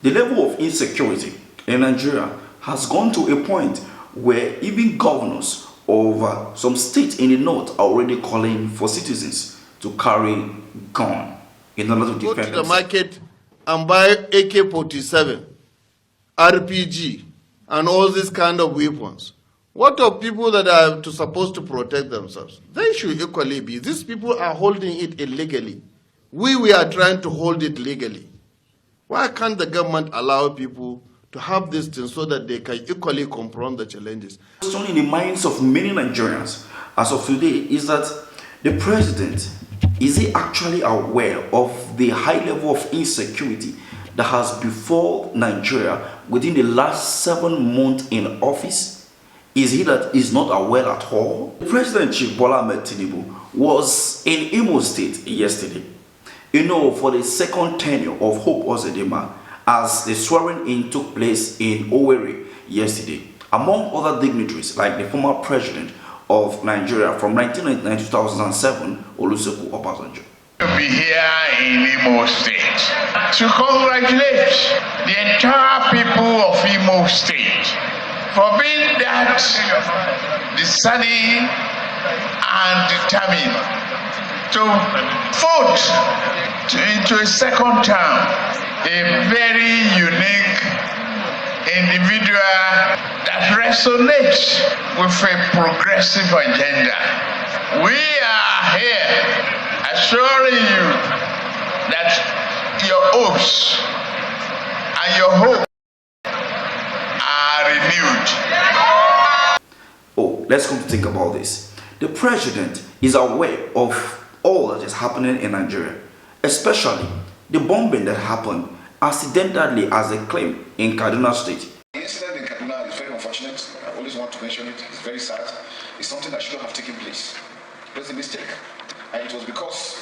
The level of insecurity in Nigeria has gone to a point where even governors of some states in the north are already calling for citizens to carry gun in order to defend themselves. Go to the market and buy AK-47, RPG, and all these kind of weapons. What are people that are supposed to protect themselves? They should equally be. These people are holding it illegally. We are trying to hold it legally. Why can't the government allow people to have these things so that they can equally confront the challenges? The question in the minds of many Nigerians as of today is that the president, is he actually aware of the high level of insecurity that has befallen Nigeria within the last 7 months in office? Is he that is not aware at all? President Chief Bola Ahmed Tinubu was in Imo State yesterday, for the second tenure of Hope Uzodinma, as the swearing-in took place in Owerri yesterday, among other dignitaries like the former president of Nigeria from 1999 to 2007, Olusegun Obasanjo. To be here in Imo State to congratulate the entire people of Imo State for being that discerning and determined to vote into a second term a very unique individual that resonates with a progressive agenda. We are here assuring you that your hopes and your hope are renewed. Oh, let's come to think about this. The president is aware of all that is happening in Nigeria, especially the bombing that happened accidentally, as they claim, in Kaduna State. The incident in Kaduna is very unfortunate. I always want to mention it. It's very sad. It's something that shouldn't have taken place. It was a mistake. And it was because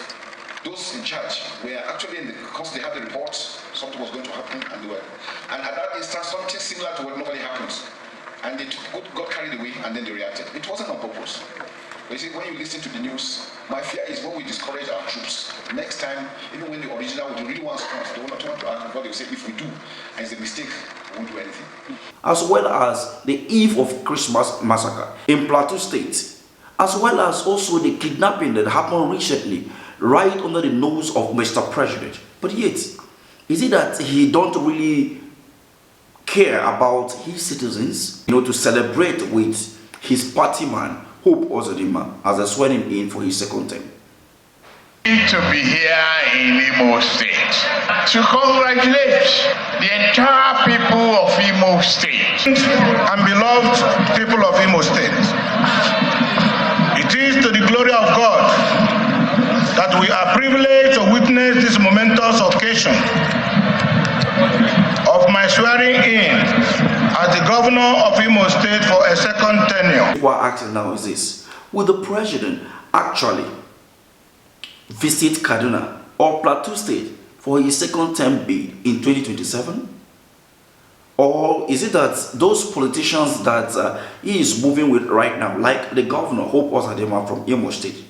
those in charge were actually because they had the reports, something was going to happen, and they were. And at that instance, something similar to what normally happens. And they got carried away, and then they reacted. It wasn't on purpose. But you see, when you listen to the news, my fear is when we discourage our troops, next time, even when the original, the real ones come, they will not want to act, but they will say, if we do, and it's a mistake, we won't do anything. As well as the eve of Christmas massacre in Plateau State, as well as also the kidnapping that happened recently, right under the nose of Mr. President. But yet, is it that he don't really care about his citizens, to celebrate with his party man, Hope Uzodinma, as a swearing in for his second term? To be here in Imo State to congratulate the entire people of Imo State and beloved people of Imo State. It is to the glory of God that we are privileged to witness this momentous occasion of my swearing in as the governor of Imo State for a second tenure. What I'm asking now is this: will the president actually visit Kaduna or Plateau State for his second term bid in 2027? Or is it that those politicians that he is moving with right now, like the governor, Hope Uzodinma from Imo State,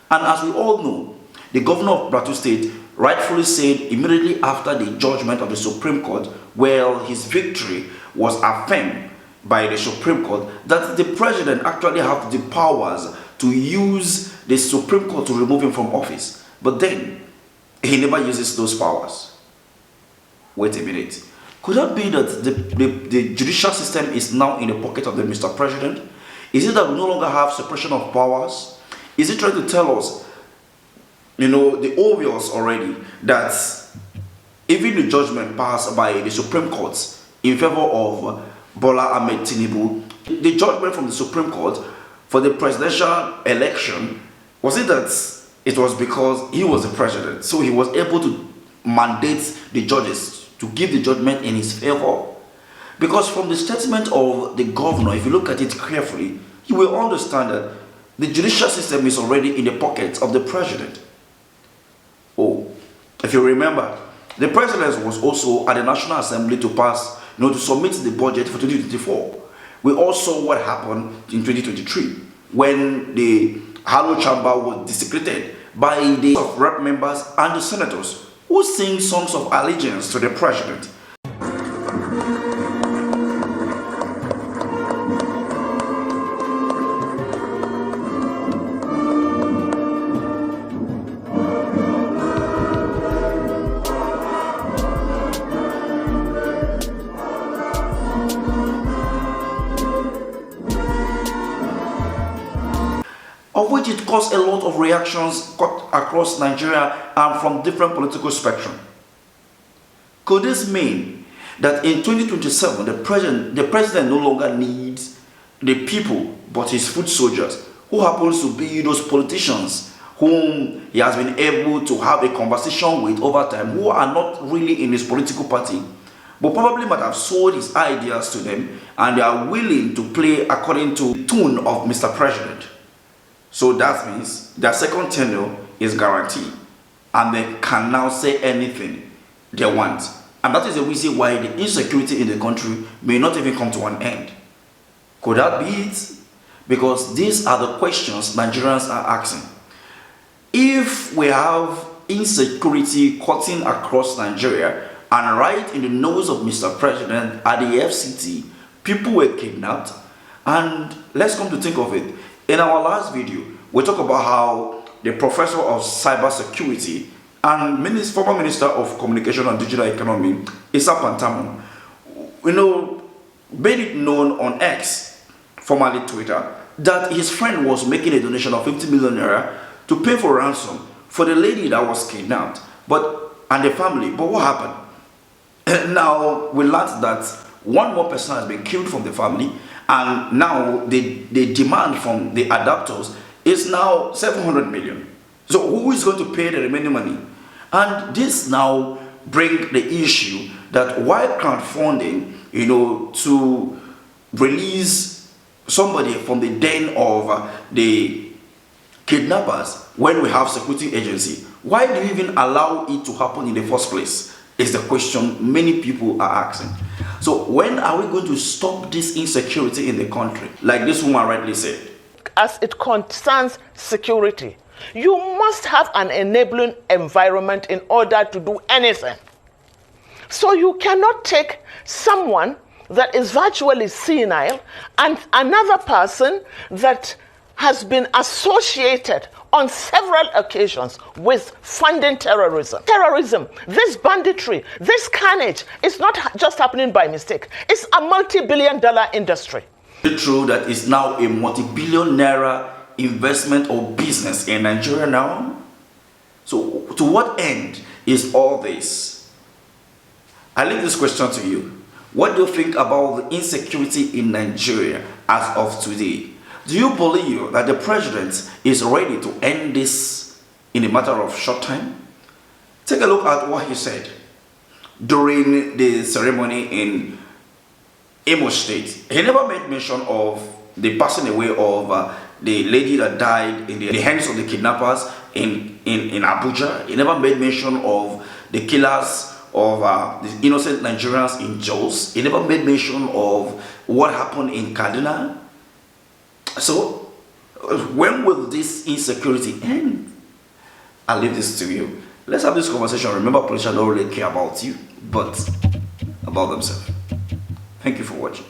and as we all know, the governor of Plateau State rightfully said immediately after the judgment of the Supreme Court, his victory was affirmed by the Supreme Court, that the president actually has the powers to use the Supreme Court to remove him from office. But then, he never uses those powers. Wait a minute. Could that be that the judicial system is now in the pocket of the Mr. President? Is it that we no longer have separation of powers? Is it trying to tell us, the obvious already, that even the judgment passed by the Supreme Court in favor of Bola Ahmed Tinubu, the judgment from the Supreme Court for the presidential election, was it that it was because he was the president, so he was able to mandate the judges to give the judgment in his favor? Because from the statement of the governor, if you look at it carefully, you will understand that the judicial system is already in the pockets of the president. Oh, if you remember, the president was also at the National Assembly to pass, to submit the budget for 2024. We all saw what happened in 2023 when the Harrow Chamber was desecrated by the rep members and the senators who sing songs of allegiance to the president. of which it caused a lot of reactions across Nigeria and from different political spectrum. Could this mean that in 2027 the president no longer needs the people but his foot soldiers, who happens to be those politicians whom he has been able to have a conversation with over time, who are not really in his political party, but probably might have sold his ideas to them and they are willing to play according to the tune of Mr. President. So that means their second tenure is guaranteed and they can now say anything they want. And that is the reason why the insecurity in the country may not even come to an end. Could that be it? Because these are the questions Nigerians are asking. If we have insecurity cutting across Nigeria, and right in the nose of Mr. President at the FCT, people were kidnapped, and let's come to think of it, in our last video, we talked about how the professor of cybersecurity and former Minister of Communication and Digital Economy, Issa Pantamo, made it known on X, formerly Twitter, that his friend was making a donation of 50 million naira to pay for ransom for the lady that was kidnapped, and the family. But what happened? Now we learned that one more person has been killed from the family, and now the demand from the adopters is now 700 million. So who is going to pay the remaining money? And this now brings the issue that why crowdfunding, to release somebody from the den of the kidnappers when we have security agency, why do you even allow it to happen in the first place is the question many people are asking. So when are we going to stop this insecurity in the country, like this woman rightly said? As it concerns security, you must have an enabling environment in order to do anything. So you cannot take someone that is virtually senile and another person that has been associated on several occasions with funding terrorism. Terrorism, this banditry, this carnage is not just happening by mistake. It's a multi-billion-dollar industry. Is it true that it's now a multi-billion naira investment or business in Nigeria now? So to what end is all this? I leave this question to you. What do you think about the insecurity in Nigeria as of today? Do you believe that the president is ready to end this in a matter of short time? Take a look at what he said during the ceremony in Imo State. He never made mention of the passing away of the lady that died in the hands of the kidnappers in Abuja. He never made mention of the killers of the innocent Nigerians in Jos. He never made mention of what happened in Kaduna. So, when will this insecurity end? I'll leave this to you. Let's have this conversation. Remember, politicians don't really care about you, but about themselves. Thank you for watching.